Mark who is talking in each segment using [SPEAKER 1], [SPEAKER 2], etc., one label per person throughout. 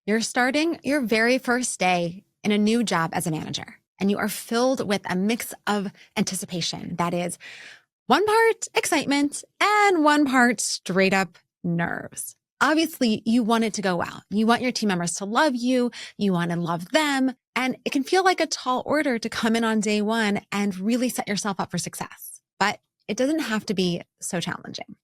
[SPEAKER 1] You're starting your very first day in a new job as a manager, and you are filled with a mix of anticipation. That is one part excitement and one part straight up nerves. Obviously, you want it to go well. You want your team members to love you. You want to love them. And it can feel like a tall order to come in on day one and really set yourself up for success. But it doesn't have to be so challenging.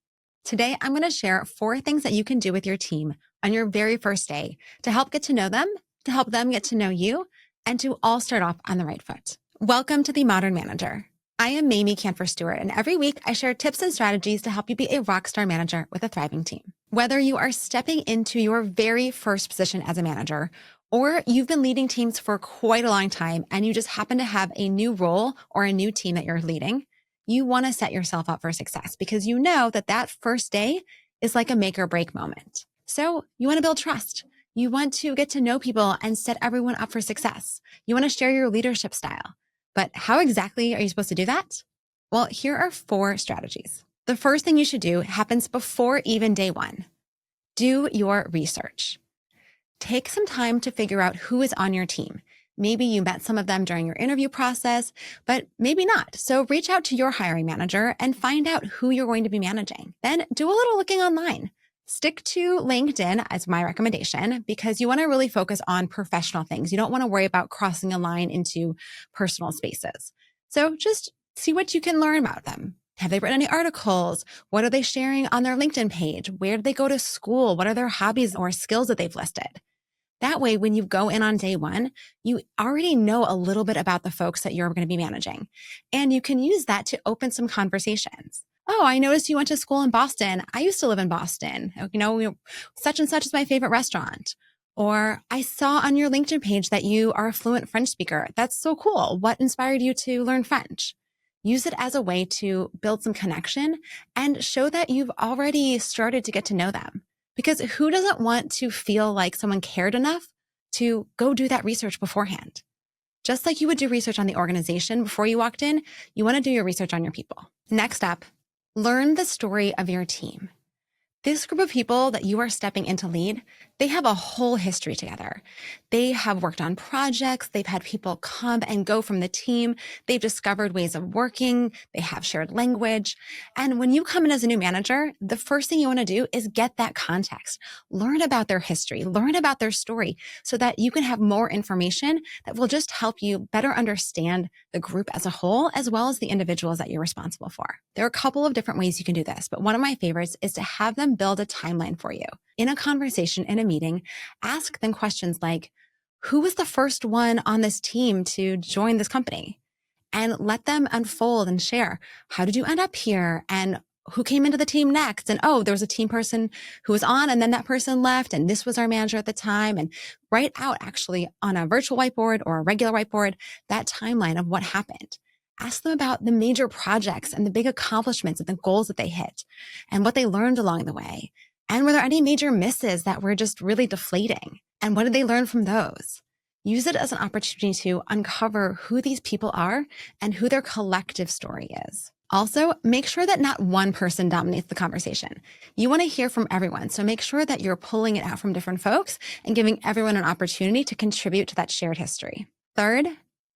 [SPEAKER 1] Today, I'm going to share 4 things that you can do with your team on your very first day to help get to know them, to help them get to know you, and to all start off on the right foot. Welcome to the Modern Manager. I am Mamie Canfor Stewart, and every week I share tips and strategies to help you be a rockstar manager with a thriving team. Whether you are stepping into your very first position as a manager, or you've been leading teams for quite a long time and you just happen to have a new role or a new team that you're leading, you want to set yourself up for success because you know that that first day is like a make or break moment. So you want to build trust. You want to get to know people and set everyone up for success. You want to share your leadership style. But how exactly are you supposed to do that? Well, here are 4 strategies. The first thing you should do happens before even day 1. Do your research. Take some time to figure out who is on your team. Maybe you met some of them during your interview process, but maybe not. So reach out to your hiring manager and find out who you're going to be managing. Then do a little looking online. Stick to LinkedIn as my recommendation because you want to really focus on professional things. You don't want to worry about crossing a line into personal spaces. So just see what you can learn about them. Have they written any articles? What are they sharing on their LinkedIn page? Where did they go to school? What are their hobbies or skills that they've listed? That way, when you go in on day 1, you already know a little bit about the folks that you're going to be managing. And you can use that to open some conversations. Oh, I noticed you went to school in Boston. I used to live in Boston. Such and such is my favorite restaurant. Or I saw on your LinkedIn page that you are a fluent French speaker. That's so cool. What inspired you to learn French? Use it as a way to build some connection and show that you've already started to get to know them. Because who doesn't want to feel like someone cared enough to go do that research beforehand? Just like you would do research on the organization before you walked in, you want to do your research on your people. Next up, learn the story of your team. This group of people that you are stepping in to lead, they have a whole history together. They have worked on projects. They've had people come and go from the team. They've discovered ways of working. They have shared language. And when you come in as a new manager, the first thing you want to do is get that context. Learn about their history. Learn about their story so that you can have more information that will just help you better understand the group as a whole, as well as the individuals that you're responsible for. There are a couple of different ways you can do this, but one of my favorites is to have them build a timeline for you. In a conversation, in a meeting, ask them questions like, who was the first one on this team to join this company? And let them unfold and share. How did you end up here? And who came into the team next? And oh, there was a team person who was on and then that person left. And this was our manager at the time. And write out actually on a virtual whiteboard or a regular whiteboard, that timeline of what happened. Ask them about the major projects and the big accomplishments and the goals that they hit and what they learned along the way. And were there any major misses that were just really deflating? And what did they learn from those? Use it as an opportunity to uncover who these people are and who their collective story is. Also, make sure that not one person dominates the conversation. You want to hear from everyone, so make sure that you're pulling it out from different folks and giving everyone an opportunity to contribute to that shared history. Third,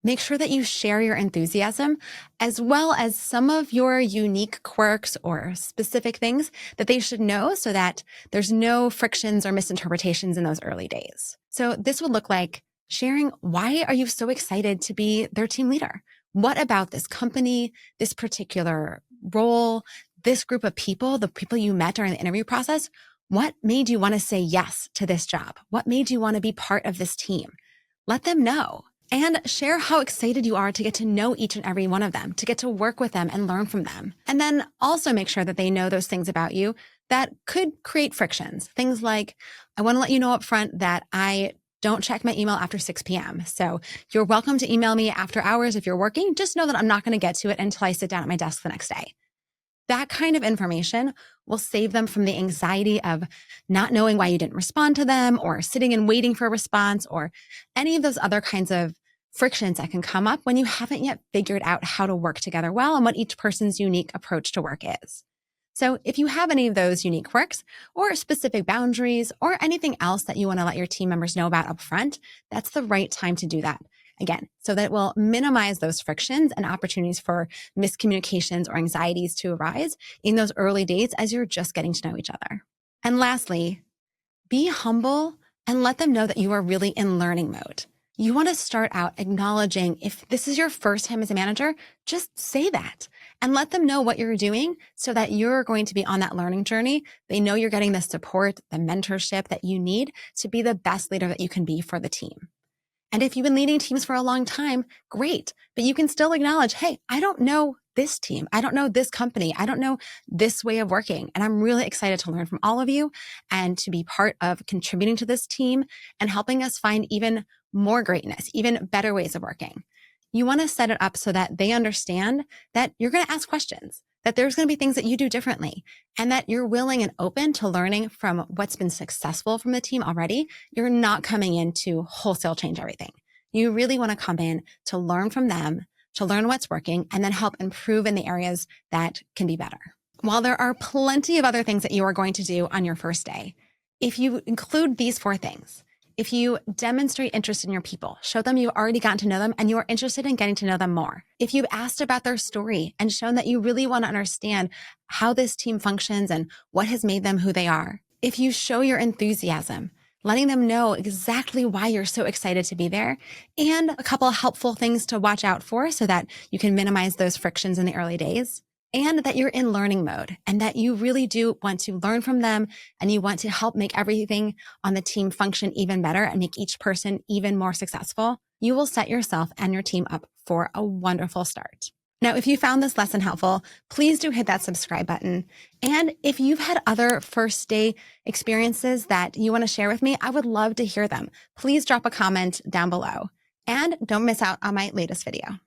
[SPEAKER 1] make sure that you share your enthusiasm as well as some of your unique quirks or specific things that they should know so that there's no frictions or misinterpretations in those early days. So this would look like sharing, why are you so excited to be their team leader? What about this company, this particular role, this group of people, the people you met during the interview process? What made you want to say yes to this job? What made you want to be part of this team? Let them know. And share how excited you are to get to know each and every one of them, to get to work with them and learn from them. And then also make sure that they know those things about you that could create frictions. Things like, I want to let you know up front that I don't check my email after 6 p.m. So you're welcome to email me after hours if you're working. Just know that I'm not going to get to it until I sit down at my desk the next day. That kind of information will save them from the anxiety of not knowing why you didn't respond to them or sitting and waiting for a response or any of those other kinds of frictions that can come up when you haven't yet figured out how to work together well and what each person's unique approach to work is. So if you have any of those unique quirks or specific boundaries or anything else that you want to let your team members know about upfront, that's the right time to do that. Again, so that it will minimize those frictions and opportunities for miscommunications or anxieties to arise in those early days as you're just getting to know each other. And lastly, be humble and let them know that you are really in learning mode. You want to start out acknowledging if this is your first time as a manager, just say that and let them know what you're doing so that you're going to be on that learning journey. They know you're getting the support, the mentorship that you need to be the best leader that you can be for the team. And if you've been leading teams for a long time, great. But you can still acknowledge, hey, I don't know this team. I don't know this company. I don't know this way of working. And I'm really excited to learn from all of you and to be part of contributing to this team and helping us find even more greatness, even better ways of working. You want to set it up so that they understand that you're going to ask questions, that there's going to be things that you do differently, and that you're willing and open to learning from what's been successful from the team already. You're not coming in to wholesale change everything. You really want to come in to learn from them, to learn what's working, and then help improve in the areas that can be better. While there are plenty of other things that you are going to do on your first day, if you include these 4 things, if you demonstrate interest in your people, show them you've already gotten to know them and you are interested in getting to know them more. If you've asked about their story and shown that you really want to understand how this team functions and what has made them who they are. If you show your enthusiasm, letting them know exactly why you're so excited to be there, and a couple of helpful things to watch out for so that you can minimize those frictions in the early days. And that you're in learning mode and that you really do want to learn from them and you want to help make everything on the team function even better and make each person even more successful, you will set yourself and your team up for a wonderful start. Now, if you found this lesson helpful, please do hit that subscribe button. And if you've had other first day experiences that you want to share with me, I would love to hear them. Please drop a comment down below and don't miss out on my latest video.